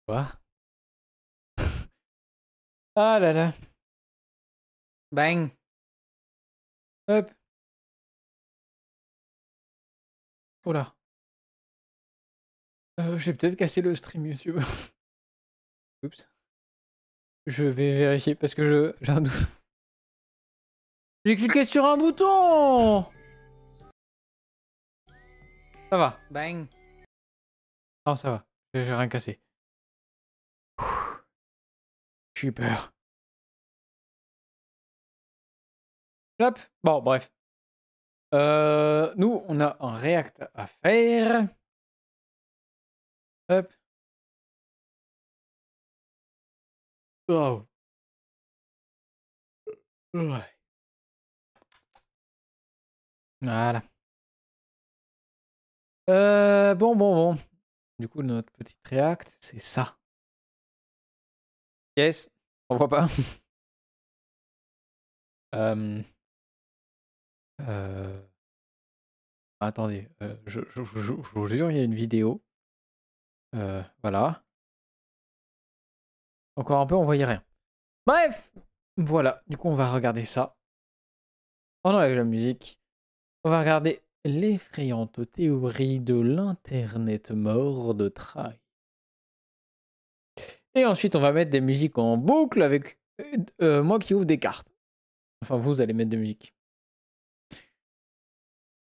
Quoi? Ah là là. Bang. Hop. Oh là. J'ai peut-être cassé le stream YouTube. Oups. Je vais vérifier parce que j'ai un doute. J'ai cliqué sur un bouton. Ça va. Bang. Non, ça va. J'ai rien cassé. J'ai eu peur. Hop. Bon, bref. Nous, on a un React à faire. Hop. Oh. Ouais. Voilà. Bon. Du coup, notre petit React, c'est ça. Yes. On voit pas. euh... Attendez. Je vous jure, il y a une vidéo. Voilà. Encore un peu, on voyait rien. Bref. Voilà. Du coup, on va regarder ça. On enlève la musique. On va regarder l'effrayante théorie de l'internet mort de Trail. Et ensuite, on va mettre des musiques en boucle avec moi qui ouvre des cartes. Enfin, vous allez mettre des musiques.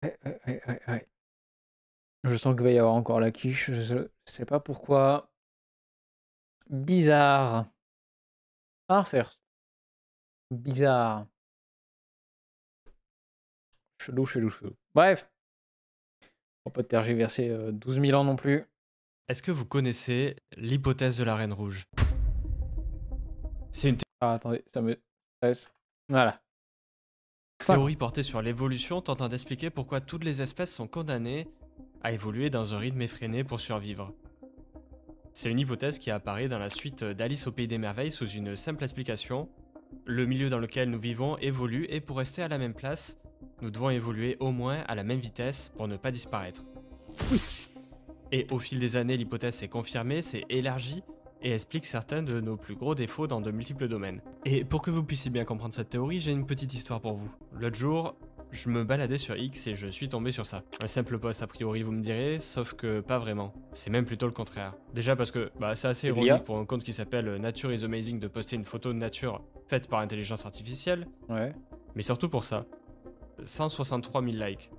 Ouais. Je sens qu'il va y avoir encore la quiche. Je sais pas pourquoi. Bizarre. First. Bizarre. Chelou. Bref. On peut pas tergiverser 12 000 ans non plus. Est-ce que vous connaissez l'hypothèse de la Reine Rouge? C'est une Ah, attendez, ça me stresse. Voilà. théorie portée sur l'évolution tentant d'expliquer pourquoi toutes les espèces sont condamnées à évoluer dans un rythme effréné pour survivre. C'est une hypothèse qui apparaît dans la suite d'Alice au Pays des Merveilles sous une simple explication. Le milieu dans lequel nous vivons évolue et pour rester à la même place, nous devons évoluer au moins à la même vitesse pour ne pas disparaître. Oui. Et au fil des années, l'hypothèse s'est confirmée, s'est élargie et explique certains de nos plus gros défauts dans de multiples domaines. Et pour que vous puissiez bien comprendre cette théorie, j'ai une petite histoire pour vous. L'autre jour, je me baladais sur X et je suis tombé sur ça. Un simple post a priori, vous me direz, sauf que pas vraiment. C'est même plutôt le contraire. Déjà parce que c'est assez C'est de l'IA. ironique pour un compte qui s'appelle Nature is Amazing de poster une photo de nature faite par intelligence artificielle, Ouais. mais surtout pour ça. 163 000 likes.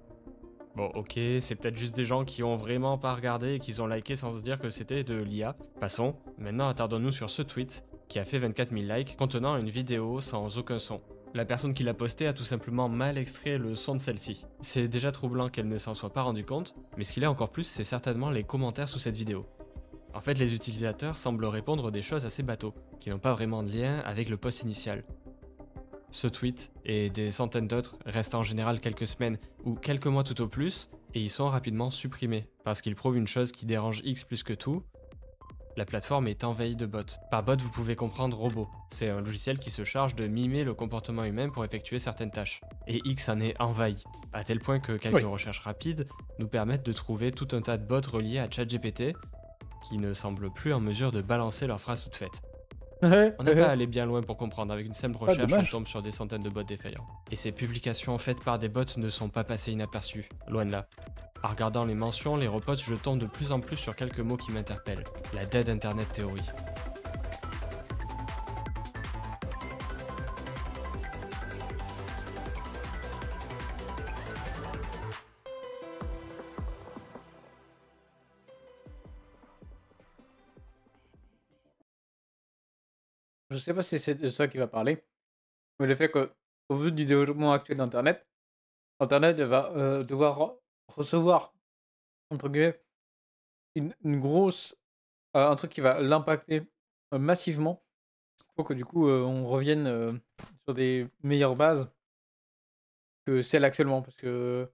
Bon, ok, c'est peut-être juste des gens qui ont vraiment pas regardé et qui ont liké sans se dire que c'était de l'IA. Passons, maintenant attardons-nous sur ce tweet qui a fait 24 000 likes contenant une vidéo sans aucun son. La personne qui l'a posté a tout simplement mal extrait le son de celle-ci. C'est déjà troublant qu'elle ne s'en soit pas rendu compte, mais ce qu'il est encore plus, c'est certainement les commentaires sous cette vidéo. En fait, les utilisateurs semblent répondre des choses assez bateaux, qui n'ont pas vraiment de lien avec le post initial. Ce tweet et des centaines d'autres restent en général quelques semaines ou quelques mois tout au plus et ils sont rapidement supprimés parce qu'ils prouvent une chose qui dérange X plus que tout. La plateforme est envahie de bots. Par bot, vous pouvez comprendre robot. C'est un logiciel qui se charge de mimer le comportement humain pour effectuer certaines tâches. Et X en est envahi, à tel point que quelques recherches rapides nous permettent de trouver tout un tas de bots reliés à ChatGPT qui ne semblent plus en mesure de balancer leurs phrases toutes faites. On n'a pas à aller bien loin pour comprendre, avec une simple recherche on tombe sur des centaines de bots défaillants. Et ces publications faites par des bots ne sont pas passées inaperçues, loin de là. En regardant les mentions, les reposts, je tombe de plus en plus sur quelques mots qui m'interpellent. La Dead Internet Theory. Je sais pas si c'est de ça qu'il va parler, mais le fait qu'au vu du développement actuel d'Internet, Internet va devoir recevoir, entre guillemets, une grosse, un truc qui va l'impacter massivement pour que du coup on revienne sur des meilleures bases que celles actuellement. Parce que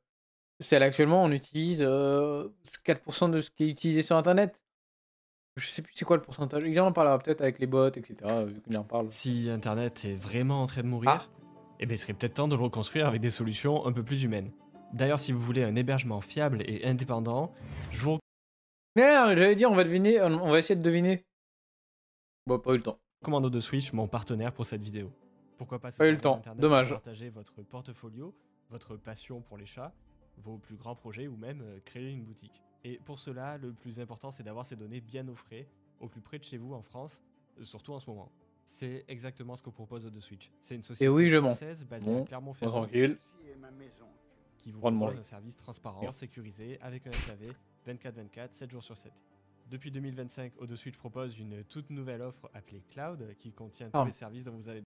celles actuellement, on utilise 4% de ce qui est utilisé sur Internet. Je sais plus c'est quoi le pourcentage. Il en parlera peut-être avec les bots, etc. Vu qu'il en parle. Si Internet est vraiment en train de mourir, il serait peut-être temps de le reconstruire avec des solutions un peu plus humaines. D'ailleurs, si vous voulez un hébergement fiable et indépendant, je vous... Merde, j'allais dire, on va essayer de deviner. Bon, pas eu le temps. Commando de Switch, mon partenaire pour cette vidéo. Pourquoi pas se Pas eu le servir temps, d'internet dommage. pour partager votre portfolio, votre passion pour les chats, vos plus grands projets ou même créer une boutique. Et pour cela, le plus important c'est d'avoir ces données bien au frais, au plus près de chez vous en France, surtout en ce moment. C'est exactement ce que propose The Switch. C'est une Et société oui, je mens. française basée à Bon, Clermont-Ferrand tranquille. qui vous Droit de propose manger. un service transparent, Bien. sécurisé, avec un SAV 24/24, 7 jours sur 7. Depuis 2025, Switch propose une toute nouvelle offre appelée Cloud qui contient tous les services dont vous avez.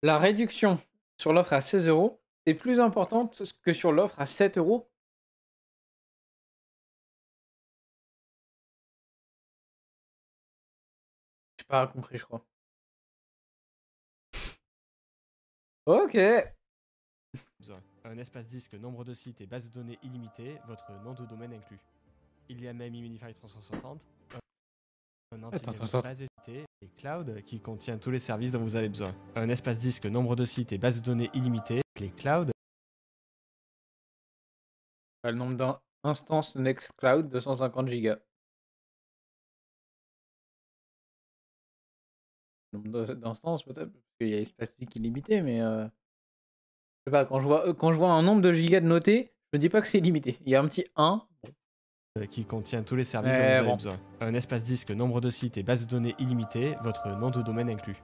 La réduction sur l'offre à 16 € est plus importante que sur l'offre à 7 €. J'ai pas compris, je crois. Ok. Un espace disque, nombre de sites et base de données illimitée, votre nom de domaine inclus. Il y a même Immunify 360, un antivirus basé sur et Cloud qui contient tous les services dont vous avez besoin. Un espace disque, nombre de sites et base de données illimitée, les Cloud. Le nombre d'instances Nextcloud, 250 Go. Le nombre d'instances peut-être, parce qu'il y a espace stick illimité, mais je sais pas, quand je vois un nombre de gigas de notés, je me dis pas que c'est illimité. Il y a un petit 1. Qui contient tous les services dont vous avez besoin. Un espace disque, nombre de sites et base de données illimitée, votre nom de domaine inclus.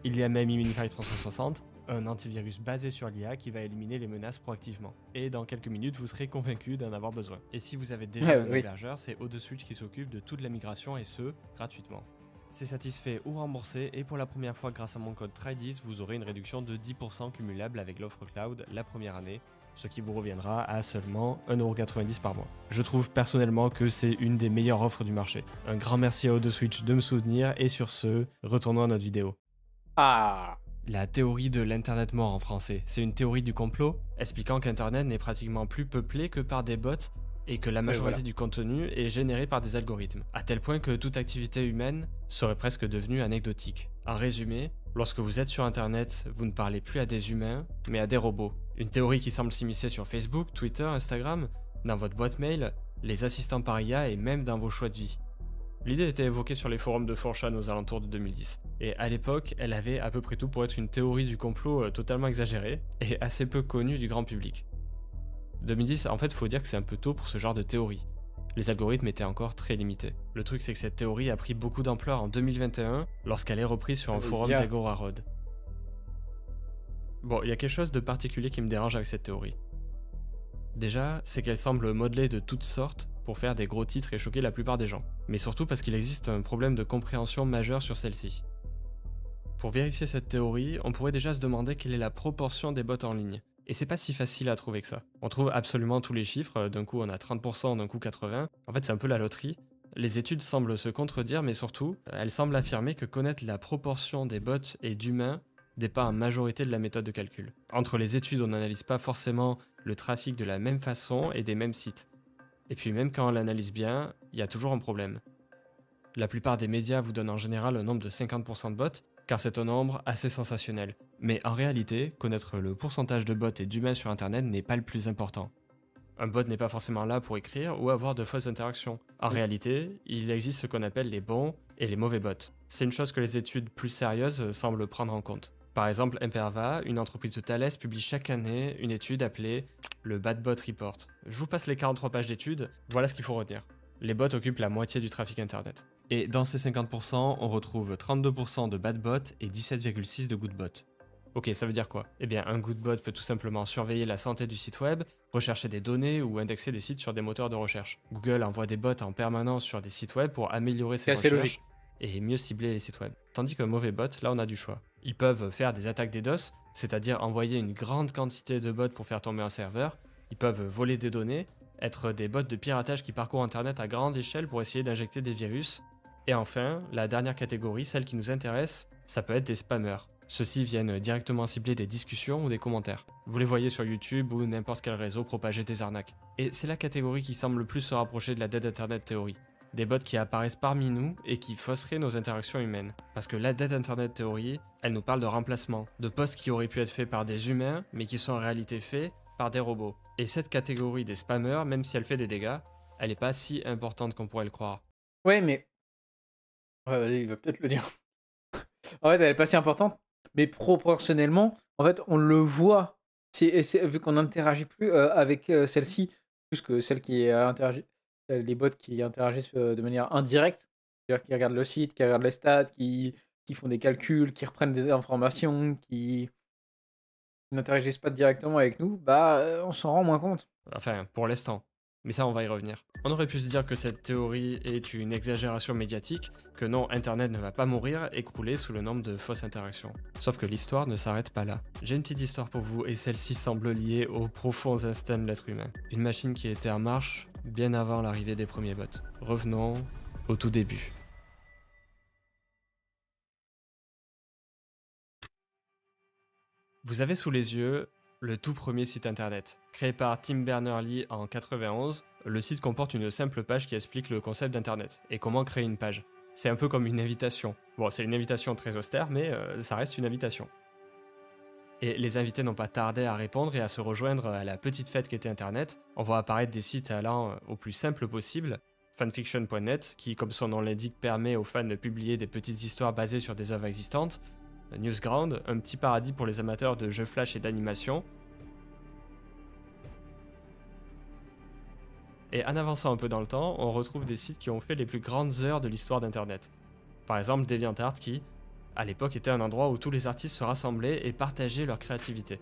Il y a même Immunify 360, un antivirus basé sur l'IA qui va éliminer les menaces proactivement. Et dans quelques minutes, vous serez convaincu d'en avoir besoin. Et si vous avez déjà un hébergeur, c'est Switch qui s'occupe de toute la migration et ce, gratuitement. C'est satisfait ou remboursé et pour la première fois grâce à mon code TRY10, vous aurez une réduction de 10% cumulable avec l'offre cloud la première année, ce qui vous reviendra à seulement 1,90€ par mois. Je trouve personnellement que c'est une des meilleures offres du marché. Un grand merci à Switch de me soutenir et sur ce, retournons à notre vidéo. La théorie de l'internet mort en français, c'est une théorie du complot expliquant qu'internet n'est pratiquement plus peuplé que par des bots et que la majorité du contenu est généré par des algorithmes, à tel point que toute activité humaine serait presque devenue anecdotique. En résumé, lorsque vous êtes sur internet, vous ne parlez plus à des humains, mais à des robots. Une théorie qui semble s'immiscer sur Facebook, Twitter, Instagram, dans votre boîte mail, les assistants par IA et même dans vos choix de vie. L'idée était évoquée sur les forums de 4chan aux alentours de 2010. Et à l'époque, elle avait à peu près tout pour être une théorie du complot totalement exagérée et assez peu connue du grand public. 2010, en fait, faut dire que c'est un peu tôt pour ce genre de théorie. Les algorithmes étaient encore très limités. Le truc, c'est que cette théorie a pris beaucoup d'ampleur en 2021 lorsqu'elle est reprise sur un forum d'Agorarod. Bon, il y a quelque chose de particulier qui me dérange avec cette théorie. Déjà, c'est qu'elle semble modelée de toutes sortes pour faire des gros titres et choquer la plupart des gens. Mais surtout parce qu'il existe un problème de compréhension majeur sur celle-ci. Pour vérifier cette théorie, on pourrait déjà se demander quelle est la proportion des bots en ligne. Et c'est pas si facile à trouver que ça. On trouve absolument tous les chiffres, d'un coup on a 30%, d'un coup 80%. En fait c'est un peu la loterie. Les études semblent se contredire, mais surtout, elles semblent affirmer que connaître la proportion des bots et d'humains dépend en majorité de la méthode de calcul. Entre les études, on n'analyse pas forcément le trafic de la même façon et des mêmes sites. Et puis même quand on l'analyse bien, il y a toujours un problème. La plupart des médias vous donnent en général un nombre de 50% de bots, car c'est un nombre assez sensationnel. Mais en réalité, connaître le pourcentage de bots et d'humains sur internet n'est pas le plus important. Un bot n'est pas forcément là pour écrire ou avoir de fausses interactions. En réalité, il existe ce qu'on appelle les bons et les mauvais bots. C'est une chose que les études plus sérieuses semblent prendre en compte. Par exemple, Imperva, une entreprise de Thales, publie chaque année une étude appelée le Bad Bot Report. Je vous passe les 43 pages d'études, voilà ce qu'il faut retenir. Les bots occupent la moitié du trafic internet. Et dans ces 50%, on retrouve 32% de bad bots et 17,6% de good bots. Ok, ça veut dire quoi? Eh bien, un good bot peut tout simplement surveiller la santé du site web, rechercher des données ou indexer des sites sur des moteurs de recherche. Google envoie des bots en permanence sur des sites web pour améliorer ses recherches et mieux cibler les sites web. Tandis qu'un mauvais bot, là on a du choix. Ils peuvent faire des attaques DDoS, c'est-à-dire envoyer une grande quantité de bots pour faire tomber un serveur. Ils peuvent voler des données, être des bots de piratage qui parcourent internet à grande échelle pour essayer d'injecter des virus. Et enfin, la dernière catégorie, celle qui nous intéresse, ça peut être des spammers. Ceux-ci viennent directement cibler des discussions ou des commentaires. Vous les voyez sur YouTube ou n'importe quel réseau propager des arnaques. Et c'est la catégorie qui semble le plus se rapprocher de la Dead Internet Theory. Des bots qui apparaissent parmi nous et qui fausseraient nos interactions humaines. Parce que la Dead Internet Theory, elle nous parle de remplacement, de posts qui auraient pu être faits par des humains, mais qui sont en réalité faits par des robots. Et cette catégorie des spammers, même si elle fait des dégâts, elle n'est pas si importante qu'on pourrait le croire. Ouais, mais Ouais, vas-y, il va peut-être le dire. En fait, elle est pas si importante, mais proportionnellement, en fait, on le voit. C'est vu qu'on n'interagit plus, avec, celle-ci, plus que celles qui, interagi les bots qui interagissent, de manière indirecte. C'est-à-dire qui regardent le site, qui regardent les stats, qui font des calculs, qui reprennent des informations, qui n'interagissent pas directement avec nous, bah, on s'en rend moins compte. Enfin, pour l'instant. Mais ça, on va y revenir. On aurait pu se dire que cette théorie est une exagération médiatique, que non, Internet ne va pas mourir et crouler sous le nombre de fausses interactions. Sauf que l'histoire ne s'arrête pas là. J'ai une petite histoire pour vous et celle-ci semble liée aux profonds instincts de l'être humain. Une machine qui était en marche bien avant l'arrivée des premiers bots. Revenons au tout début. Vous avez sous les yeux le tout premier site internet. Créé par Tim Berners-Lee en 91, le site comporte une simple page qui explique le concept d'internet et comment créer une page. C'est un peu comme une invitation. Bon, c'est une invitation très austère, mais ça reste une invitation. Et les invités n'ont pas tardé à répondre et à se rejoindre à la petite fête qu'était internet. On voit apparaître des sites allant au plus simple possible. Fanfiction.net, qui comme son nom l'indique permet aux fans de publier des petites histoires basées sur des œuvres existantes. Newsground, un petit paradis pour les amateurs de jeux flash et d'animation. Et en avançant un peu dans le temps, on retrouve des sites qui ont fait les plus grandes heures de l'histoire d'internet. Par exemple DeviantArt qui, à l'époque, était un endroit où tous les artistes se rassemblaient et partageaient leur créativité.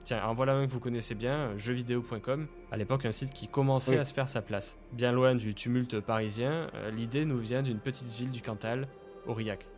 Tiens, en voilà un que vous connaissez bien, jeuxvideo.com, à l'époque un site qui commençait à se faire sa place. Bien loin du tumulte parisien, l'idée nous vient d'une petite ville du Cantal, Aurillac.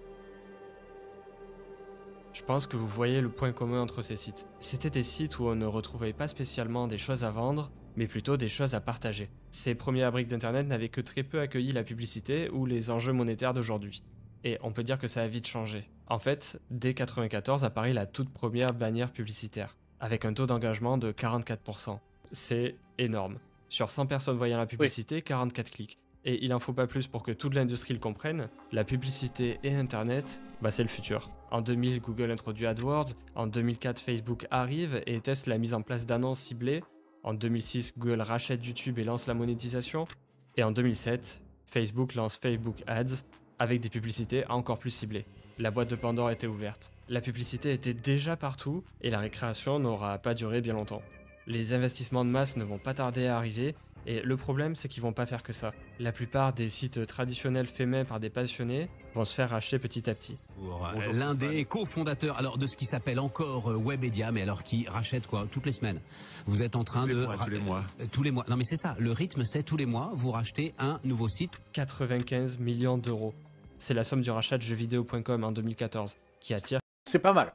Je pense que vous voyez le point commun entre ces sites. C'était des sites où on ne retrouvait pas spécialement des choses à vendre, mais plutôt des choses à partager. Ces premières briques d'internet n'avaient que très peu accueilli la publicité ou les enjeux monétaires d'aujourd'hui. Et on peut dire que ça a vite changé. En fait, dès 1994 apparaît la toute première bannière publicitaire, avec un taux d'engagement de 44%. C'est énorme. Sur 100 personnes voyant la publicité, 44 clics. Et il en faut pas plus pour que toute l'industrie le comprenne, la publicité et Internet, bah c'est le futur. En 2000, Google introduit AdWords, en 2004, Facebook arrive et teste la mise en place d'annonces ciblées, en 2006, Google rachète YouTube et lance la monétisation, et en 2007, Facebook lance Facebook Ads avec des publicités encore plus ciblées. La boîte de Pandore était ouverte. La publicité était déjà partout et la récréation n'aura pas duré bien longtemps. Les investissements de masse ne vont pas tarder à arriver. Et le problème, c'est qu'ils vont pas faire que ça. La plupart des sites traditionnels faits main par des passionnés vont se faire racheter petit à petit. Pour l'un des cofondateurs alors de ce qui s'appelle encore Webedia, mais alors qui rachète quoi toutes les semaines. Vous êtes en train de tous les mois. Tous les mois. Non mais c'est ça. Le rythme, c'est tous les mois vous rachetez un nouveau site. 95 millions d'euros. C'est la somme du rachat de jeuxvideo.com en 2014 qui attire. C'est pas mal.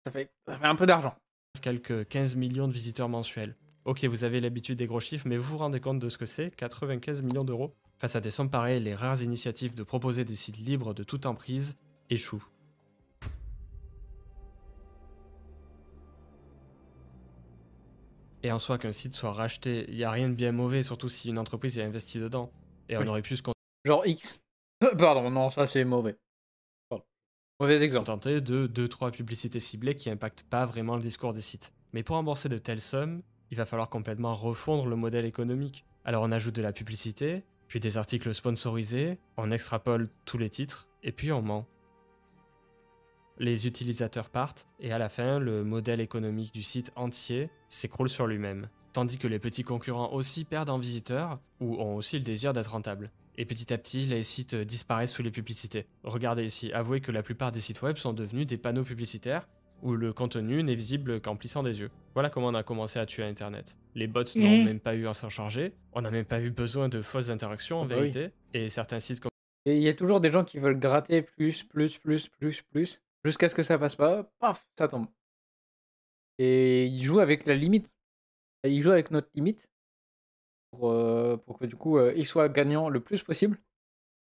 Ça fait un peu d'argent. Quelques 15 millions de visiteurs mensuels. Ok, vous avez l'habitude des gros chiffres, mais vous vous rendez compte de ce que c'est, 95 millions d'euros? Face à des sommes pareilles, les rares initiatives de proposer des sites libres de toute emprise échouent. Et en soi, qu'un site soit racheté, il n'y a rien de bien mauvais, surtout si une entreprise y a investi dedans. Et on aurait pu se Genre X. Pardon, non, ça c'est mauvais. Pardon. Mauvais exemple. contenter de 2-3 publicités ciblées qui impactent pas vraiment le discours des sites. Mais pour rembourser de telles sommes, il va falloir complètement refondre le modèle économique. Alors on ajoute de la publicité, puis des articles sponsorisés, on extrapole tous les titres, et puis on ment. Les utilisateurs partent, et à la fin, le modèle économique du site entier s'écroule sur lui-même. Tandis que les petits concurrents aussi perdent en visiteurs, ou ont aussi le désir d'être rentables. Et petit à petit, les sites disparaissent sous les publicités. Regardez ici, avouez que la plupart des sites web sont devenus des panneaux publicitaires, où le contenu n'est visible qu'en plissant des yeux. Voilà comment on a commencé à tuer Internet. Les bots n'ont même pas eu à s'en charger, on n'a même pas eu besoin de fausses interactions en vérité, et certains sites comme... Et il y a toujours des gens qui veulent gratter plus, jusqu'à ce que ça passe pas, paf, ça tombe. Et ils jouent avec la limite. Ils jouent avec notre limite pour que du coup, ils soient gagnants le plus possible,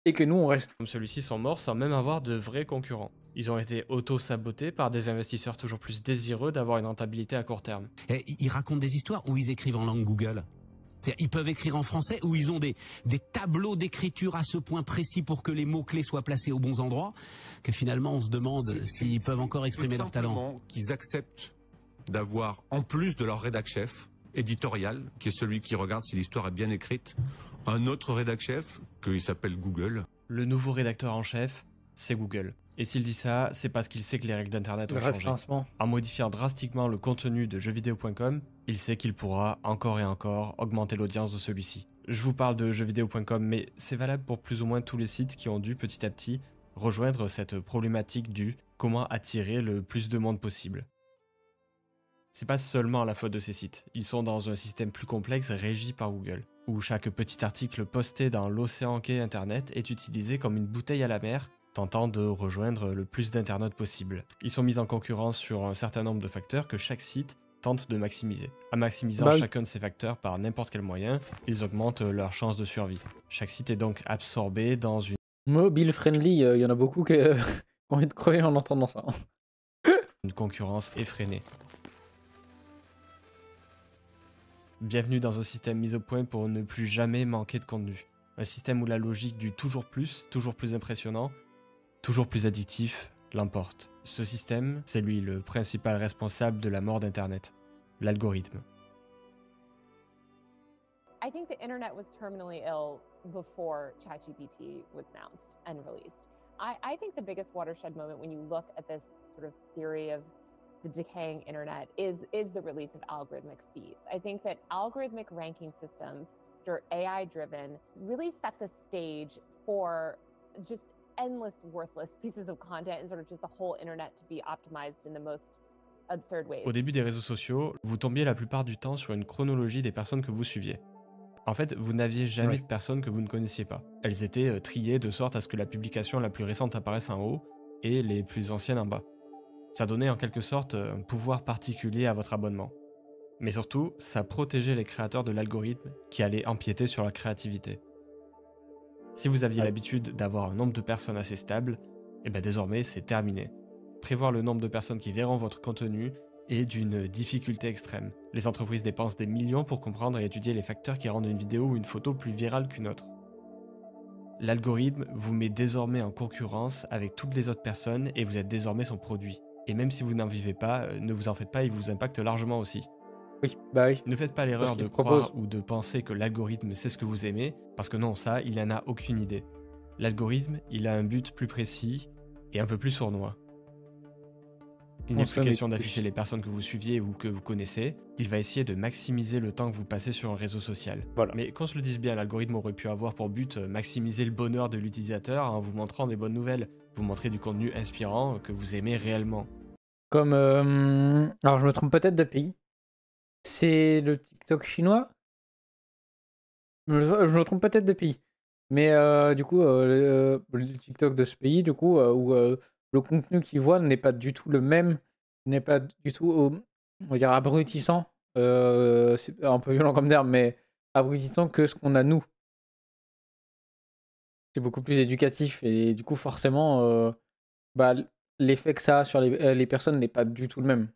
et que nous on reste. Comme celui-ci sont morts sans même avoir de vrais concurrents. Ils ont été auto-sabotés par des investisseurs toujours plus désireux d'avoir une rentabilité à court terme. Et ils racontent des histoires où ils écrivent en langue Google. Ils peuvent écrire en français ou ils ont des tableaux d'écriture à ce point précis pour que les mots-clés soient placés aux bons endroits que finalement on se demande s'ils peuvent encore exprimer leur talent. Qu'ils acceptent d'avoir, en plus de leur rédac chef éditorial, qui est celui qui regarde si l'histoire est bien écrite, un autre rédac chef, qui s'appelle Google, Le nouveau rédacteur en chef, c'est Google. Et s'il dit ça, c'est parce qu'il sait que les règles d'internet ont Le changé. référencement. En modifiant drastiquement le contenu de jeuxvideo.com, il sait qu'il pourra, encore et encore, augmenter l'audience de celui-ci. Je vous parle de jeuxvideo.com, mais c'est valable pour plus ou moins tous les sites qui ont dû petit à petit rejoindre cette problématique du comment attirer le plus de monde possible. C'est pas seulement la faute de ces sites, ils sont dans un système plus complexe régi par Google, où chaque petit article posté dans l'océan qu'est Internet est utilisé comme une bouteille à la mer, tentant de rejoindre le plus d'internautes possible. Ils sont mis en concurrence sur un certain nombre de facteurs que chaque site tente de maximiser. En maximisant chacun de ces facteurs par n'importe quel moyen, ils augmentent leurs chances de survie. Chaque site est donc absorbé dans une Mobile friendly, il y en a beaucoup qui ont envie de crever en entendant ça. concurrence effrénée. Bienvenue dans un système mis au point pour ne plus jamais manquer de contenu. Un système où la logique du toujours plus impressionnant, toujours plus addictif, l'emporte. Ce système, c'est lui le principal responsable de la mort d'Internet, l'algorithme. I think the internet was terminally ill before ChatGPT was announced and released. I think the biggest watershed moment when you look at this sort of theory of the decaying internet is the release of algorithmic feeds. I think that algorithmic ranking systems that are AI driven really set the stage for just endless worthless pieces of content and sort of just the whole internet to be optimized in the most absurd ways. Au début des réseaux sociaux, vous tombiez la plupart du temps sur une chronologie des personnes que vous suiviez. En fait, vous n'aviez jamais de personnes que vous ne connaissiez pas. Elles étaient triées de sorte à ce que la publication la plus récente apparaisse en haut et les plus anciennes en bas. Ça donnait en quelque sorte un pouvoir particulier à votre abonnement. Mais surtout, ça protégeait les créateurs de l'algorithme qui allaient empiéter sur leur créativité. Si vous aviez l'habitude d'avoir un nombre de personnes assez stable, et bien désormais c'est terminé. Prévoir le nombre de personnes qui verront votre contenu est d'une difficulté extrême. Les entreprises dépensent des millions pour comprendre et étudier les facteurs qui rendent une vidéo ou une photo plus virale qu'une autre. L'algorithme vous met désormais en concurrence avec toutes les autres personnes et vous êtes désormais son produit. Et même si vous n'en vivez pas, ne vous en faites pas, il vous impacte largement aussi. Oui, bah oui. Ne faites pas l'erreur de croire ou de penser que l'algorithme sait ce que vous aimez, parce que non, ça, il n'en a aucune idée. L'algorithme, il a un but plus précis et un peu plus sournois. Il n'est plus question d'afficher les personnes que vous suiviez ou que vous connaissez, il va essayer de maximiser le temps que vous passez sur un réseau social. Voilà. Mais qu'on se le dise bien, l'algorithme aurait pu avoir pour but maximiser le bonheur de l'utilisateur en vous montrant des bonnes nouvelles, vous montrer du contenu inspirant que vous aimez réellement. Comme, alors je me trompe peut-être de pays. C'est le TikTok chinois? Je me trompe peut-être de pays. Mais du coup, le TikTok de ce pays, du coup, où le contenu qu'ils voient n'est pas du tout le même, n'est pas du tout, on va dire, abrutissant. C'est un peu violent comme terme, mais abrutissant que ce qu'on a nous. C'est beaucoup plus éducatif et du coup, forcément, bah, l'effet que ça a sur les personnes n'est pas du tout le même.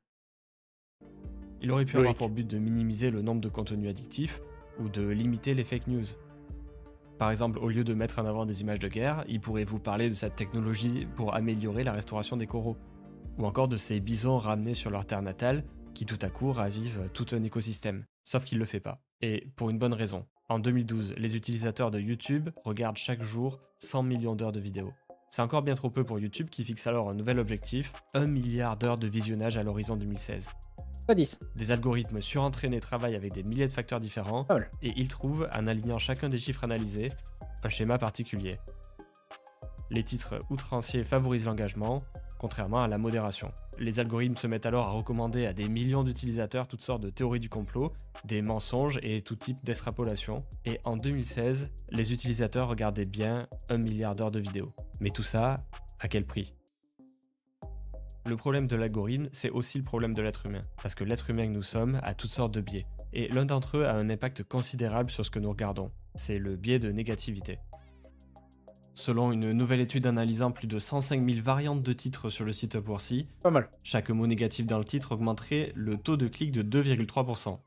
Il aurait pu avoir pour but de minimiser le nombre de contenus addictifs ou de limiter les fake news. Par exemple, au lieu de mettre en avant des images de guerre, il pourrait vous parler de cette technologie pour améliorer la restauration des coraux, ou encore de ces bisons ramenés sur leur terre natale qui tout à coup ravivent tout un écosystème. Sauf qu'il ne le fait pas. Et pour une bonne raison. En 2012, les utilisateurs de YouTube regardent chaque jour 100 millions d'heures de vidéos. C'est encore bien trop peu pour YouTube qui fixe alors un nouvel objectif, 1 milliard d'heures de visionnage à l'horizon 2016. Pas 10. Des algorithmes surentraînés travaillent avec des milliers de facteurs différents et ils trouvent, en alignant chacun des chiffres analysés, un schéma particulier. Les titres outranciers favorisent l'engagement, contrairement à la modération. Les algorithmes se mettent alors à recommander à des millions d'utilisateurs toutes sortes de théories du complot, des mensonges et tout type d'extrapolation. Et en 2016, les utilisateurs regardaient bien 1 milliard d'heures de vidéos. Mais tout ça, à quel prix ? Le problème de l'algorithme, c'est aussi le problème de l'être humain, parce que l'être humain que nous sommes a toutes sortes de biais, et l'un d'entre eux a un impact considérable sur ce que nous regardons, c'est le biais de négativité. Selon une nouvelle étude analysant plus de 105 000 variantes de titres sur le site Upworthy, pas mal. Chaque mot négatif dans le titre augmenterait le taux de clic de 2,3%.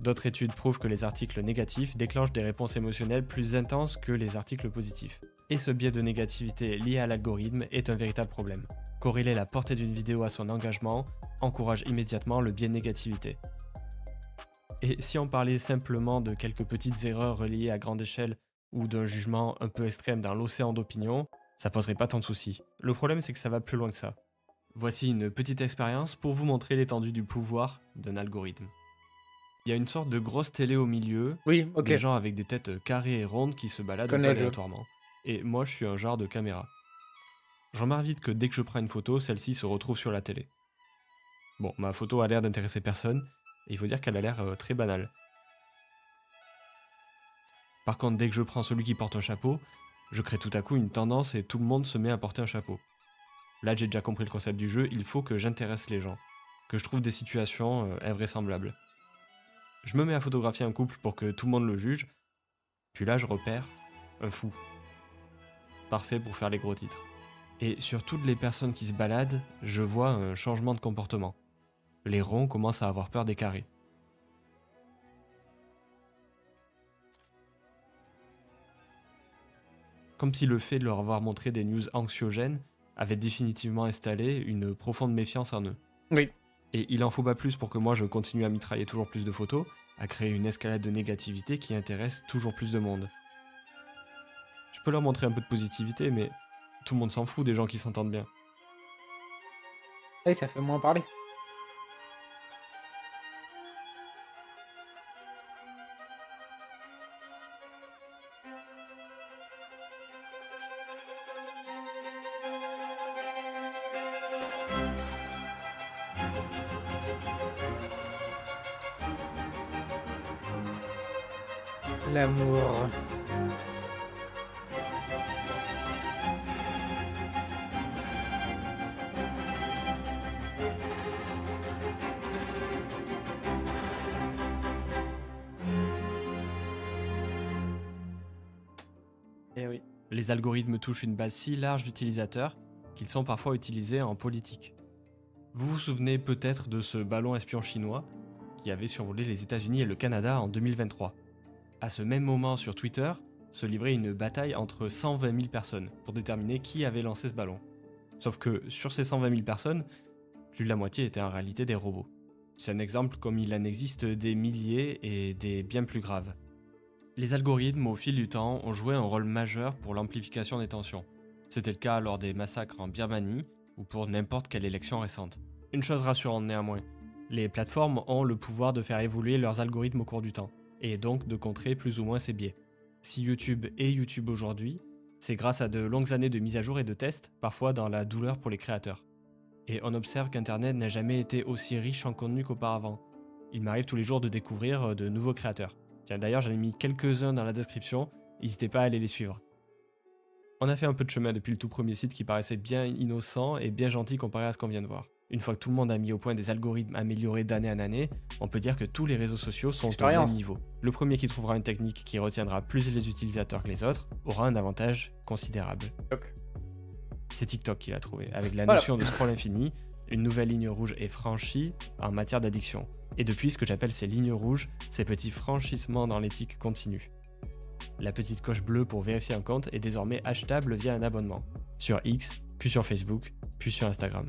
D'autres études prouvent que les articles négatifs déclenchent des réponses émotionnelles plus intenses que les articles positifs. Et ce biais de négativité lié à l'algorithme est un véritable problème. Corréler la portée d'une vidéo à son engagement encourage immédiatement le biais de négativité. Et si on parlait simplement de quelques petites erreurs reliées à grande échelle ou d'un jugement un peu extrême dans l'océan d'opinion, ça poserait pas tant de soucis. Le problème, c'est que ça va plus loin que ça. Voici une petite expérience pour vous montrer l'étendue du pouvoir d'un algorithme. Il y a une sorte de grosse télé au milieu, Oui, ok. des gens avec des têtes carrées et rondes qui se baladent un peu Connais le jeu. aléatoirement. Et moi, je suis un genre de caméra. Je remarque vite que dès que je prends une photo, celle-ci se retrouve sur la télé. Bon, ma photo a l'air d'intéresser personne, et il faut dire qu'elle a l'air très banale. Par contre, dès que je prends celui qui porte un chapeau, je crée tout à coup une tendance et tout le monde se met à porter un chapeau. Là, j'ai déjà compris le concept du jeu, il faut que j'intéresse les gens, que je trouve des situations invraisemblables. Je me mets à photographier un couple pour que tout le monde le juge, puis là je repère un fou. Parfait pour faire les gros titres. Et sur toutes les personnes qui se baladent, je vois un changement de comportement. Les ronds commencent à avoir peur des carrés. Comme si le fait de leur avoir montré des news anxiogènes avait définitivement installé une profonde méfiance en eux. Oui. Et il en faut pas plus pour que moi je continue à mitrailler toujours plus de photos, à créer une escalade de négativité qui intéresse toujours plus de monde. Je peux leur montrer un peu de positivité, mais tout le monde s'en fout des gens qui s'entendent bien. Oui, ça fait moins parler. L'amour. Eh oui. Les algorithmes touchent une base si large d'utilisateurs qu'ils sont parfois utilisés en politique. Vous vous souvenez peut-être de ce ballon espion chinois qui avait survolé les États-Unis et le Canada en 2023. À ce même moment sur Twitter, se livrait une bataille entre 120 000 personnes pour déterminer qui avait lancé ce ballon. Sauf que sur ces 120 000 personnes, plus de la moitié étaient en réalité des robots. C'est un exemple comme il en existe des milliers et des bien plus graves. Les algorithmes, au fil du temps, ont joué un rôle majeur pour l'amplification des tensions. C'était le cas lors des massacres en Birmanie ou pour n'importe quelle élection récente. Une chose rassurante néanmoins, les plateformes ont le pouvoir de faire évoluer leurs algorithmes au cours du temps, et donc de contrer plus ou moins ces biais. Si YouTube est YouTube aujourd'hui, c'est grâce à de longues années de mise à jour et de tests, parfois dans la douleur pour les créateurs. Et on observe qu'Internet n'a jamais été aussi riche en contenu qu'auparavant. Il m'arrive tous les jours de découvrir de nouveaux créateurs. Tiens, d'ailleurs, j'en ai mis quelques-uns dans la description, n'hésitez pas à aller les suivre. On a fait un peu de chemin depuis le tout premier site qui paraissait bien innocent et bien gentil comparé à ce qu'on vient de voir. Une fois que tout le monde a mis au point des algorithmes améliorés d'année en année, on peut dire que tous les réseaux sociaux sont au même niveau. Le premier qui trouvera une technique qui retiendra plus les utilisateurs que les autres aura un avantage considérable. C'est TikTok qui l'a trouvé, avec la notion de scroll infini. Une nouvelle ligne rouge est franchie en matière d'addiction. Et depuis, ce que j'appelle ces lignes rouges, ces petits franchissements dans l'éthique continue. La petite coche bleue pour vérifier un compte est désormais achetable via un abonnement. Sur X, puis sur Facebook, puis sur Instagram.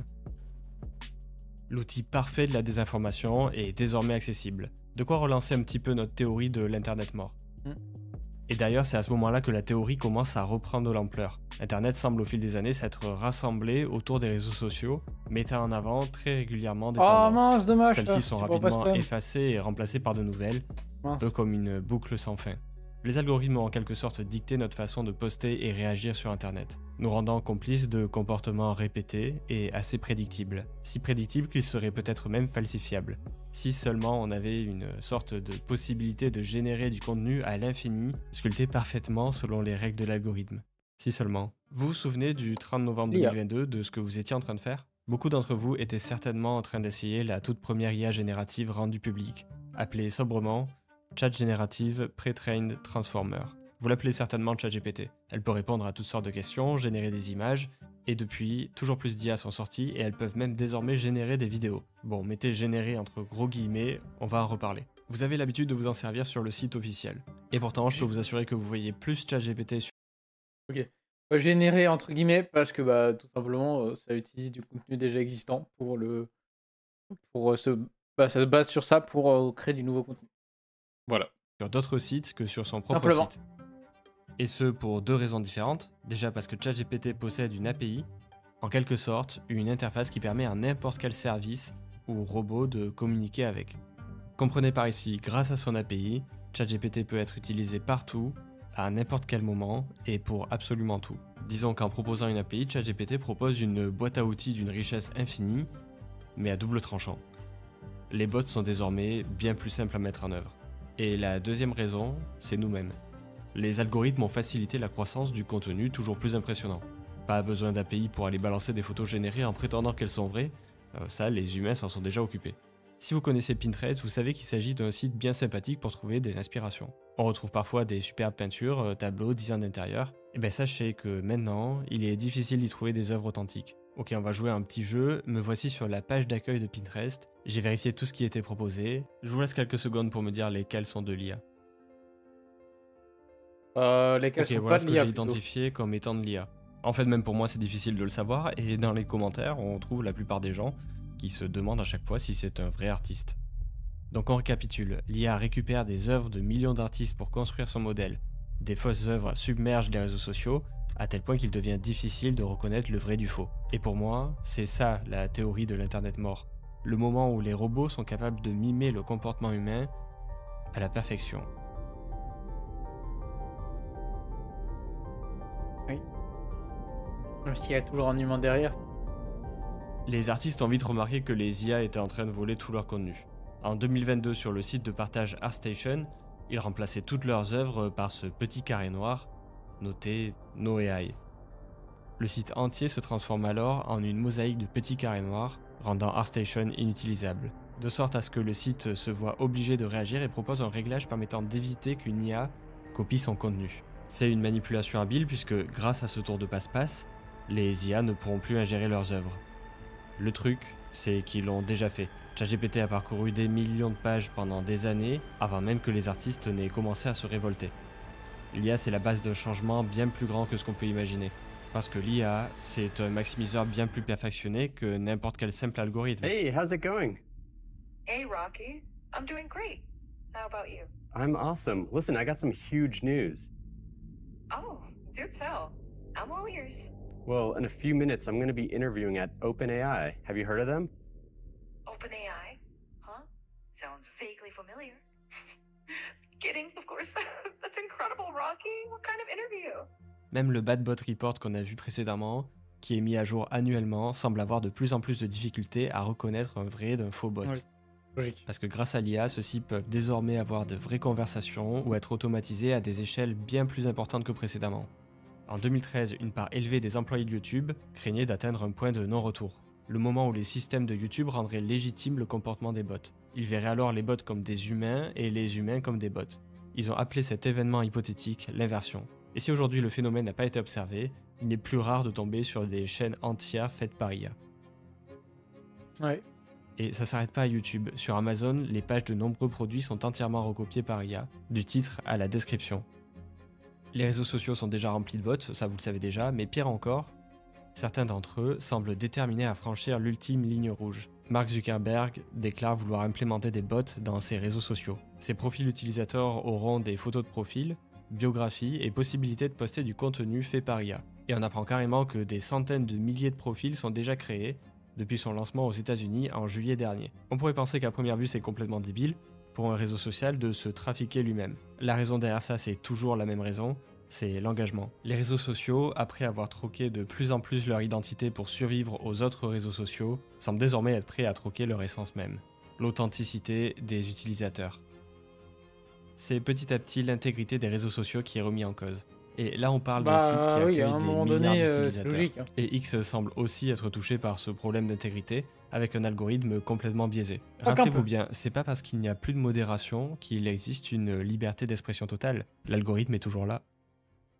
L'outil parfait de la désinformation est désormais accessible. De quoi relancer un petit peu notre théorie de l'internet mort. Et d'ailleurs, c'est à ce moment-là que la théorie commence à reprendre de l'ampleur. Internet semble au fil des années s'être rassemblé autour des réseaux sociaux, mettant en avant très régulièrement des tendances. Mince, dommage. Celles-ci sont rapidement effacées et remplacées par de nouvelles, un peu comme une boucle sans fin. Les algorithmes ont en quelque sorte dicté notre façon de poster et réagir sur Internet, nous rendant complices de comportements répétés et assez prédictibles. Si prédictibles qu'ils seraient peut-être même falsifiables. Si seulement on avait une sorte de possibilité de générer du contenu à l'infini, sculpté parfaitement selon les règles de l'algorithme. Si seulement. Vous vous souvenez du 30 novembre 2022 de ce que vous étiez en train de faire ? Beaucoup d'entre vous étaient certainement en train d'essayer la toute première IA générative rendue publique, appelée sobrement Chat Générative Pre-Trained Transformer. Vous l'appelez certainement ChatGPT. Elle peut répondre à toutes sortes de questions, générer des images, et depuis, toujours plus d'IA sont sorties et elles peuvent même désormais générer des vidéos. Bon, mettez générer entre gros guillemets, on va en reparler. Vous avez l'habitude de vous en servir sur le site officiel. Et pourtant, je peux vous assurer que vous voyez plus ChatGPT sur... Ok. Générer entre guillemets parce que tout simplement ça utilise du contenu déjà existant pour ça se base sur ça pour créer du nouveau contenu. Voilà. Sur d'autres sites que sur son propre site. Et ce pour deux raisons différentes. Déjà parce que ChatGPT possède une API, en quelque sorte une interface qui permet à n'importe quel service ou robot de communiquer avec. Comprenez par ici, grâce à son API, ChatGPT peut être utilisé partout, à n'importe quel moment et pour absolument tout. Disons qu'en proposant une API, ChatGPT propose une boîte à outils d'une richesse infinie, mais à double tranchant. Les bots sont désormais bien plus simples à mettre en œuvre. Et la deuxième raison, c'est nous-mêmes. Les algorithmes ont facilité la croissance du contenu toujours plus impressionnant. Pas besoin d'API pour aller balancer des photos générées en prétendant qu'elles sont vraies, ça les humains s'en sont déjà occupés. Si vous connaissez Pinterest, vous savez qu'il s'agit d'un site bien sympathique pour trouver des inspirations. On retrouve parfois des superbes peintures, tableaux, design d'intérieur. Et bien sachez que maintenant, il est difficile d'y trouver des œuvres authentiques. Ok, on va jouer à un petit jeu, me voici sur la page d'accueil de Pinterest, j'ai vérifié tout ce qui était proposé, je vous laisse quelques secondes pour me dire lesquels sont de l'IA. Lesquels Ok, sont voilà pas ce de que l'IA j'ai plutôt. identifié comme étant de l'IA. En fait, même pour moi, c'est difficile de le savoir, et dans les commentaires, on trouve la plupart des gens qui se demandent à chaque fois si c'est un vrai artiste. Donc on récapitule, l'IA récupère des œuvres de millions d'artistes pour construire son modèle. Des fausses œuvres submergent les réseaux sociaux, à tel point qu'il devient difficile de reconnaître le vrai du faux. Et pour moi, c'est ça la théorie de l'internet mort. Le moment où les robots sont capables de mimer le comportement humain à la perfection. Oui. Même s'il y a toujours un humain derrière. Les artistes ont vite remarqué que les IA étaient en train de voler tout leur contenu. En 2022, sur le site de partage ArtStation, ils remplaçaient toutes leurs œuvres par ce petit carré noir, noté No AI. Le site entier se transforme alors en une mosaïque de petits carrés noirs, rendant ArtStation inutilisable, de sorte à ce que le site se voit obligé de réagir et propose un réglage permettant d'éviter qu'une IA copie son contenu. C'est une manipulation habile puisque, grâce à ce tour de passe-passe, les IA ne pourront plus ingérer leurs œuvres. Le truc, c'est qu'ils l'ont déjà fait. ChatGPT a parcouru des millions de pages pendant des années, avant même que les artistes n'aient commencé à se révolter. L'IA, c'est la base d'un changement bien plus grand que ce qu'on peut imaginer. Parce que l'IA, c'est un maximiseur bien plus perfectionné que n'importe quel simple algorithme. Hey, how's it going? Hey, Rocky. I'm doing great. How about you? I'm awesome. Listen, I got some huge news. Oh, do tell. I'm all ears. Well, in a few minutes, I'm going to be interviewing at OpenAI. Have you heard of them? OpenAI? Huh? Sounds vaguely familiar. Kidding, of course. That's incredible, Rocky. What kind of interview? Même le Bad Bot Report qu'on a vu précédemment, qui est mis à jour annuellement, semble avoir de plus en plus de difficultés à reconnaître un vrai d'un faux bot. Oui, logique. Parce que grâce à l'IA, ceux-ci peuvent désormais avoir de vraies conversations ou être automatisés à des échelles bien plus importantes que précédemment. En 2013, une part élevée des employés de YouTube craignait d'atteindre un point de non-retour, le moment où les systèmes de YouTube rendraient légitime le comportement des bots. Ils verraient alors les bots comme des humains et les humains comme des bots. Ils ont appelé cet événement hypothétique l'inversion. Et si aujourd'hui le phénomène n'a pas été observé, il n'est plus rare de tomber sur des chaînes entières faites par IA. Ouais. Et ça s'arrête pas à YouTube. Sur Amazon, les pages de nombreux produits sont entièrement recopiées par IA, du titre à la description. Les réseaux sociaux sont déjà remplis de bots, ça vous le savez déjà, mais pire encore, certains d'entre eux semblent déterminés à franchir l'ultime ligne rouge. Mark Zuckerberg déclare vouloir implémenter des bots dans ses réseaux sociaux. Ces profils utilisateurs auront des photos de profil, biographies et possibilité de poster du contenu fait par IA. Et on apprend carrément que des centaines de milliers de profils sont déjà créés depuis son lancement aux États-Unis en juillet dernier. On pourrait penser qu'à première vue c'est complètement débile pour un réseau social de se trafiquer lui-même. La raison derrière ça, c'est toujours la même raison, c'est l'engagement. Les réseaux sociaux, après avoir troqué de plus en plus leur identité pour survivre aux autres réseaux sociaux, semblent désormais être prêts à troquer leur essence même, l'authenticité des utilisateurs. C'est petit à petit l'intégrité des réseaux sociaux qui est remis en cause. Et là on parle des sites qui oui, à accueillent un des moment milliards donné, c'est d'utilisateurs. logique. Hein. Et X semble aussi être touché par ce problème d'intégrité, avec un algorithme complètement biaisé. Pas qu'un Rappelez-vous peu. bien, c'est pas parce qu'il n'y a plus de modération qu'il existe une liberté d'expression totale. L'algorithme est toujours là.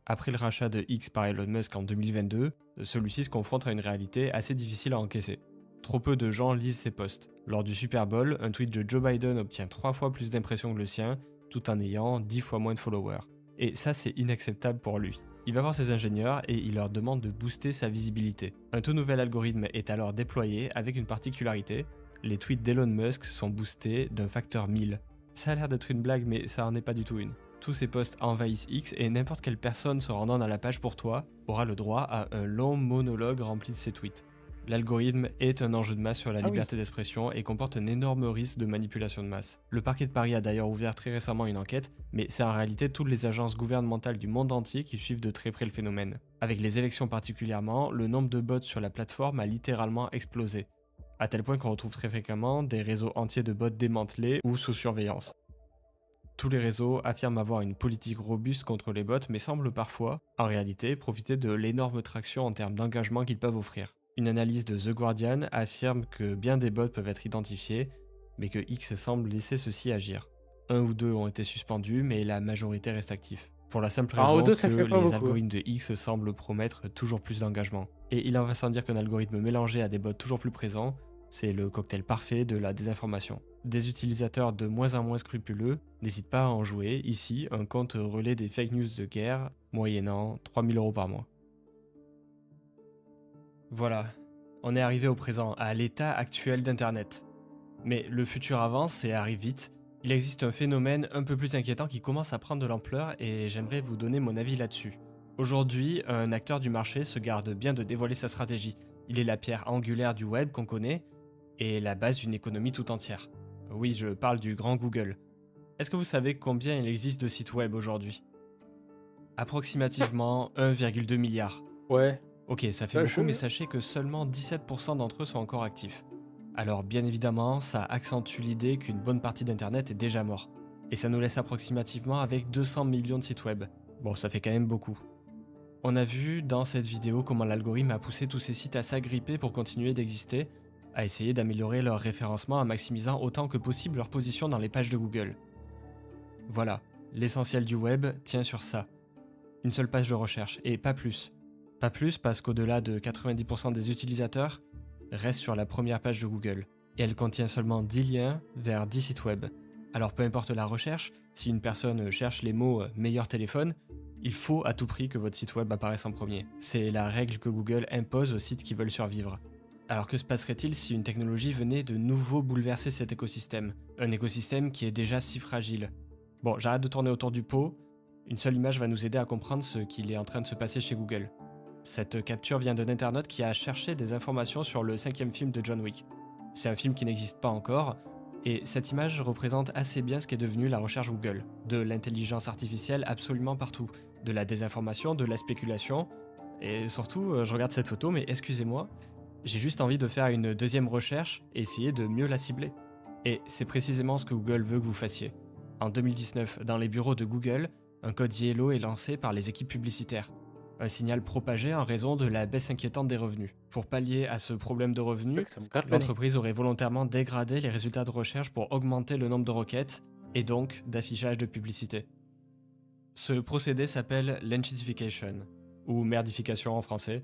Après le rachat de X par Elon Musk en 2022, celui-ci se confronte à une réalité assez difficile à encaisser. Trop peu de gens lisent ses posts. Lors du Super Bowl, un tweet de Joe Biden obtient 3 fois plus d'impressions que le sien, tout en ayant 10 fois moins de followers. Et ça, c'est inacceptable pour lui. Il va voir ses ingénieurs et il leur demande de booster sa visibilité. Un tout nouvel algorithme est alors déployé avec une particularité, les tweets d'Elon Musk sont boostés d'un facteur 1000. Ça a l'air d'être une blague mais ça en est pas du tout une. tous ces posts envahissent X et n'importe quelle personne se rendant dans la page pour toi aura le droit à un long monologue rempli de ses tweets. L'algorithme est un enjeu de masse sur la liberté d'expression et comporte un énorme risque de manipulation de masse. Le parquet de Paris a d'ailleurs ouvert très récemment une enquête, mais c'est en réalité toutes les agences gouvernementales du monde entier qui suivent de très près le phénomène. Avec les élections particulièrement, le nombre de bots sur la plateforme a littéralement explosé, à tel point qu'on retrouve très fréquemment des réseaux entiers de bots démantelés ou sous surveillance. Tous les réseaux affirment avoir une politique robuste contre les bots, mais semblent parfois, en réalité, profiter de l'énorme traction en termes d'engagement qu'ils peuvent offrir. Une analyse de The Guardian affirme que bien des bots peuvent être identifiés, mais que X semble laisser ceux-ci agir. 1 ou 2 ont été suspendus, mais la majorité reste active. Pour la simple raison que les algorithmes de X semblent promettre toujours plus d'engagement. Et il en va sans dire qu'un algorithme mélangé à des bots toujours plus présents, c'est le cocktail parfait de la désinformation. Des utilisateurs de moins en moins scrupuleux n'hésitent pas à en jouer, ici un compte relais des fake news de guerre, moyennant 3000 € par mois. Voilà, on est arrivé au présent, à l'état actuel d'Internet. Mais le futur avance et arrive vite. Il existe un phénomène un peu plus inquiétant qui commence à prendre de l'ampleur et j'aimerais vous donner mon avis là-dessus. Aujourd'hui, un acteur du marché se garde bien de dévoiler sa stratégie. Il est la pierre angulaire du web qu'on connaît et la base d'une économie tout entière. Oui, je parle du grand Google. Est-ce que vous savez combien il existe de sites web aujourd'hui? Approximativement 1,2 milliard. Ouais. Ok, ça fait beaucoup, mais sachez que seulement 17% d'entre eux sont encore actifs. Alors bien évidemment, ça accentue l'idée qu'une bonne partie d'Internet est déjà mort. Et ça nous laisse approximativement avec 200 millions de sites web. Bon, ça fait quand même beaucoup. On a vu dans cette vidéo comment l'algorithme a poussé tous ces sites à s'agripper pour continuer d'exister, à essayer d'améliorer leur référencement en maximisant autant que possible leur position dans les pages de Google. Voilà, l'essentiel du web tient sur ça. Une seule page de recherche, et pas plus. Pas plus parce qu'au-delà de 90% des utilisateurs restent sur la première page de Google. Et elle contient seulement 10 liens vers 10 sites web. Alors peu importe la recherche, si une personne cherche les mots « meilleur téléphone », il faut à tout prix que votre site web apparaisse en premier. C'est la règle que Google impose aux sites qui veulent survivre. Alors que se passerait-il si une technologie venait de nouveau bouleverser cet écosystème? Un écosystème qui est déjà si fragile. Bon, j'arrête de tourner autour du pot. Une seule image va nous aider à comprendre ce qu'il est en train de se passer chez Google. Cette capture vient d'un internaute qui a cherché des informations sur le 5e film de John Wick. C'est un film qui n'existe pas encore, et cette image représente assez bien ce qu'est devenu la recherche Google. De l'intelligence artificielle absolument partout, de la désinformation, de la spéculation, et surtout, je regarde cette photo, mais excusez-moi, j'ai juste envie de faire une deuxième recherche et essayer de mieux la cibler. Et c'est précisément ce que Google veut que vous fassiez. En 2019, dans les bureaux de Google, un code Yellow est lancé par les équipes publicitaires. Un signal propagé en raison de la baisse inquiétante des revenus. Pour pallier à ce problème de revenus, l'entreprise aurait volontairement dégradé les résultats de recherche pour augmenter le nombre de requêtes et donc d'affichage de publicité. Ce procédé s'appelle l'enchitification, ou merdification en français,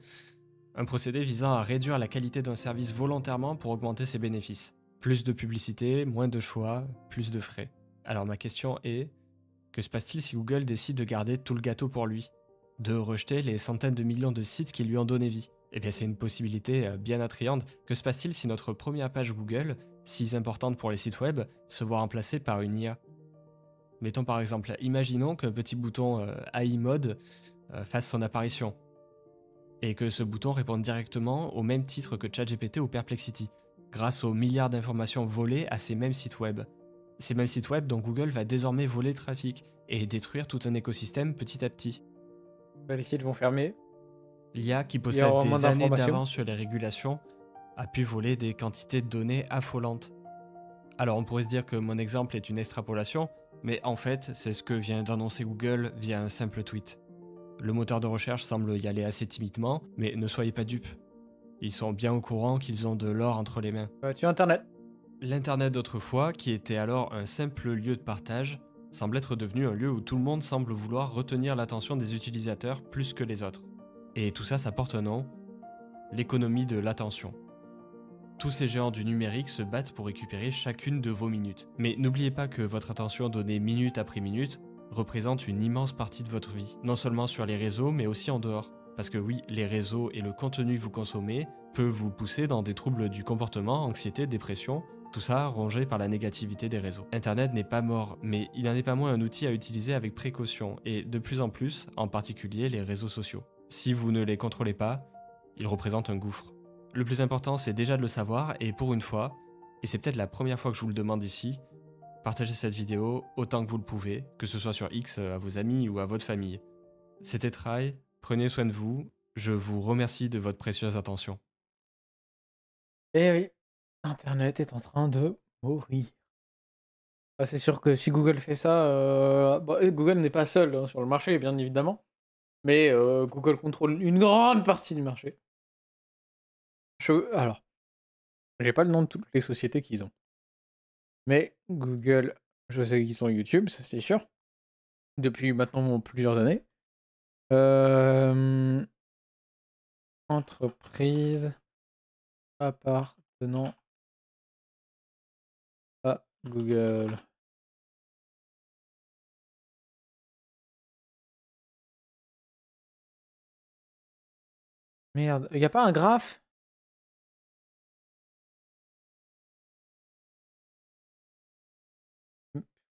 un procédé visant à réduire la qualité d'un service volontairement pour augmenter ses bénéfices. Plus de publicité, moins de choix, plus de frais. Alors ma question est, que se passe-t-il si Google décide de garder tout le gâteau pour lui ? De rejeter les centaines de millions de sites qui lui ont donné vie? Eh bien c'est une possibilité bien attrayante. Que se passe-t-il si notre première page Google, si importante pour les sites web, se voit remplacée par une IA? Mettons par exemple, imaginons qu'un petit bouton AI Mode fasse son apparition, et que ce bouton réponde directement au même titre que ChatGPT ou Perplexity, grâce aux milliards d'informations volées à ces mêmes sites web. Ces mêmes sites web dont Google va désormais voler le trafic, et détruire tout un écosystème petit à petit. Les sites vont fermer. L'IA, qui possède des années d'avance sur les régulations, a pu voler des quantités de données affolantes. Alors on pourrait se dire que mon exemple est une extrapolation, mais en fait c'est ce que vient d'annoncer Google via un simple tweet. Le moteur de recherche semble y aller assez timidement, mais ne soyez pas dupes. Ils sont bien au courant qu'ils ont de l'or entre les mains. Tu Internet. L'Internet d'autrefois, qui était alors un simple lieu de partage, semble être devenu un lieu où tout le monde semble vouloir retenir l'attention des utilisateurs plus que les autres. Et tout ça, ça porte un nom, l'économie de l'attention. Tous ces géants du numérique se battent pour récupérer chacune de vos minutes. Mais n'oubliez pas que votre attention donnée minute après minute représente une immense partie de votre vie, non seulement sur les réseaux, mais aussi en dehors. Parce que oui, les réseaux et le contenu que vous consommez peuvent vous pousser dans des troubles du comportement, anxiété, dépression, Tout ça rongé par la négativité des réseaux. Internet n'est pas mort, mais il n'en est pas moins un outil à utiliser avec précaution, et de plus en plus, en particulier les réseaux sociaux. Si vous ne les contrôlez pas, ils représentent un gouffre. Le plus important, c'est déjà de le savoir, et pour une fois, et c'est peut-être la première fois que je vous le demande ici, partagez cette vidéo autant que vous le pouvez, que ce soit sur X à vos amis ou à votre famille. C'était Try, prenez soin de vous, je vous remercie de votre précieuse attention. Eh oui, Internet est en train de mourir. Ah, c'est sûr que si Google fait ça, Google n'est pas seul hein, sur le marché, bien évidemment, mais Google contrôle une grande partie du marché. Alors, j'ai pas le nom de toutes les sociétés qu'ils ont, mais Google, je sais qu'ils sont YouTube, ça c'est sûr, depuis maintenant plusieurs années. Entreprise appartenant à Google. Merde, y a pas un graphe?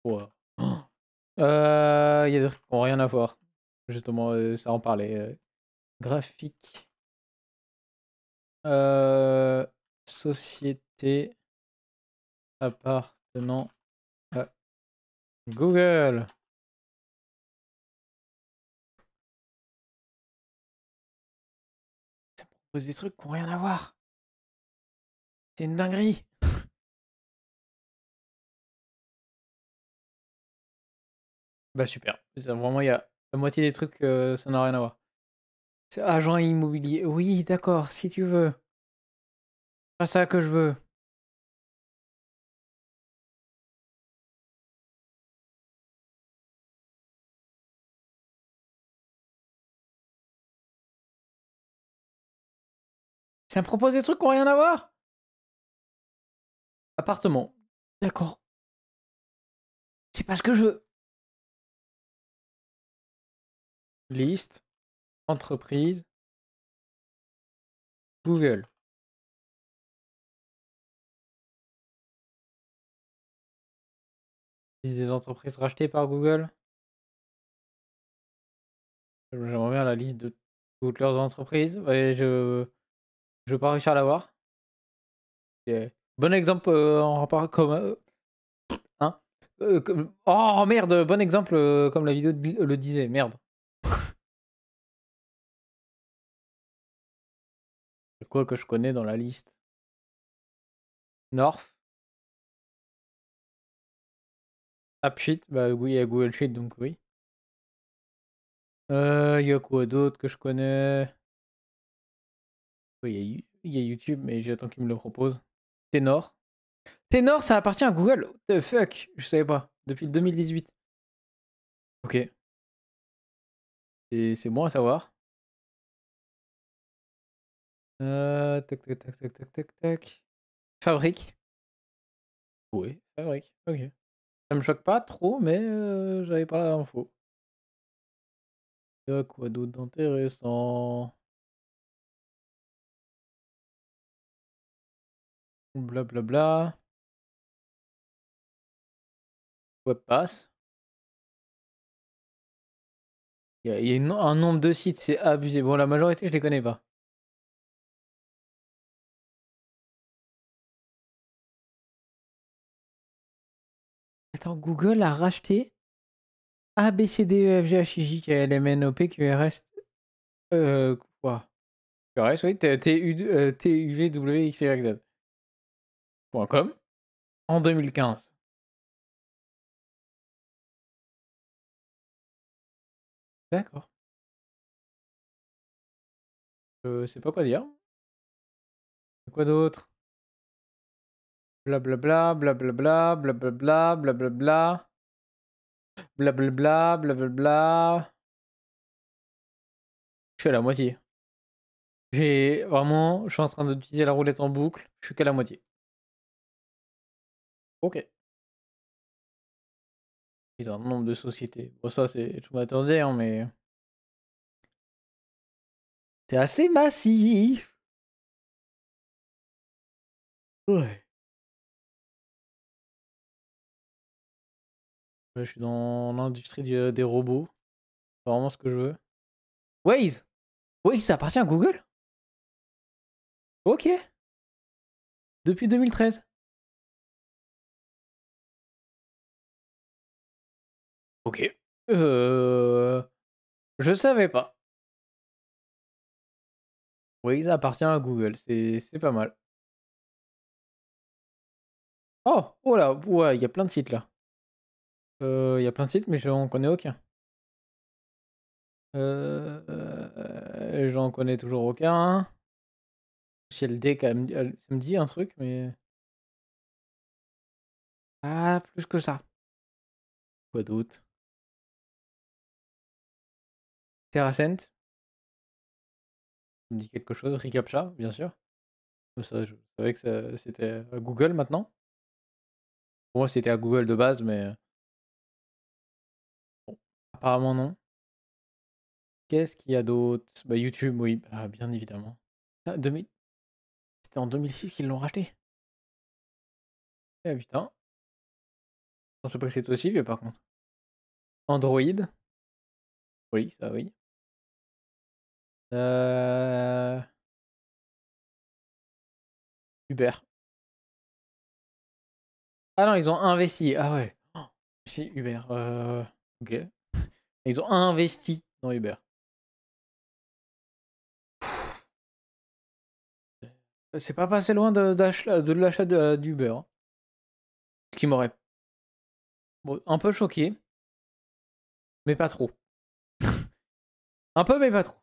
Ouais. Il y a des trucs qui n'ont rien à voir. Justement, ça en parlait. Graphique. Société appartenant à Google. Ça me propose des trucs qui n'ont rien à voir. C'est une dinguerie. Bah super. Vraiment, il y a la moitié des trucs, ça n'a rien à voir. C'est agent immobilier. Oui, d'accord, si tu veux. C'est pas ça que je veux. Ça me propose des trucs qui n'ont rien à voir. Appartement. D'accord. C'est pas ce que je veux. Liste. Entreprise. Google. Liste des entreprises rachetées par Google. J'aimerais bien la liste de toutes leurs entreprises. Ouais, je vais pas réussir à l'avoir. Bon exemple en rapport comme hein oh merde, bon exemple comme la vidéo le disait, merde. C'est quoi que je connais dans la liste? North. AppSheet, bah oui, il y a Google Sheet donc oui. Il y a quoi d'autre que je connais? Oui, il y a YouTube, mais j'attends qu'il me le propose. Tenor. Tenor, ça appartient à Google. What the fuck? Je savais pas. Depuis le 2018. Ok. Et c'est bon à savoir. Tac, tac, tac, tac, tac, tac, tac. Fabrique. Oui, Fabrique. Ok. Ça me choque pas trop, mais j'avais pas l'info. Il y a quoi d'autre d'intéressant? Blablabla. Webpass. Il y a un nombre de sites, c'est abusé. Bon, la majorité, je les connais pas. Attends, Google a racheté A, B, C, D, E, F, G, H, I, J, K, L, M, N, O, P, Q, R, S. Quoi? Q, R, S, oui. T, U, V, W, X, Y, Z. .com. En 2015. D'accord. Je sais pas quoi dire. Quoi d'autre? Blablabla, blablabla, blablabla, blablabla. Blablabla, blablabla. Je suis à la moitié. Je suis en train d'utiliser la roulette en boucle. Je suis qu'à la moitié. Ok. Ils ont un nombre de sociétés. Bon, ça, c'est. Je m'attendais, hein, mais. C'est assez massif. Ouais. Ouais, je suis dans l'industrie des robots. C'est vraiment ce que je veux. Waze! Waze, ça appartient à Google? Ok. Depuis 2013. Ok. Je savais pas. Waze appartient à Google. C'est pas mal. Oh! Oh là! Ouais, il y a plein de sites là. Il y a plein de sites, mais j'en connais aucun. J'en connais toujours aucun. CLD, quand même, ça me dit un truc, mais. Ah, plus que ça. Quoi d'autre? TerraSent. Ça me dit quelque chose. ReCAPTCHA, bien sûr. Ça, je savais que c'était à Google maintenant. Pour moi, c'était à Google de base, mais. Bon, apparemment, non. Qu'est-ce qu'il y a d'autre? Bah, YouTube, oui, bah, bien évidemment. Ah, c'était en 2006 qu'ils l'ont racheté. Eh putain. Je pensais pas que c'était aussi vieux par contre. Android. Oui, ça oui. Uber. Ah non, ils ont investi. Ah ouais. Oh, si, Uber. Ok. Ils ont investi dans Uber. C'est pas passé loin de l'achat d'Uber. Hein. Ce qui m'aurait un peu choqué. Mais pas trop. Un peu, mais pas trop.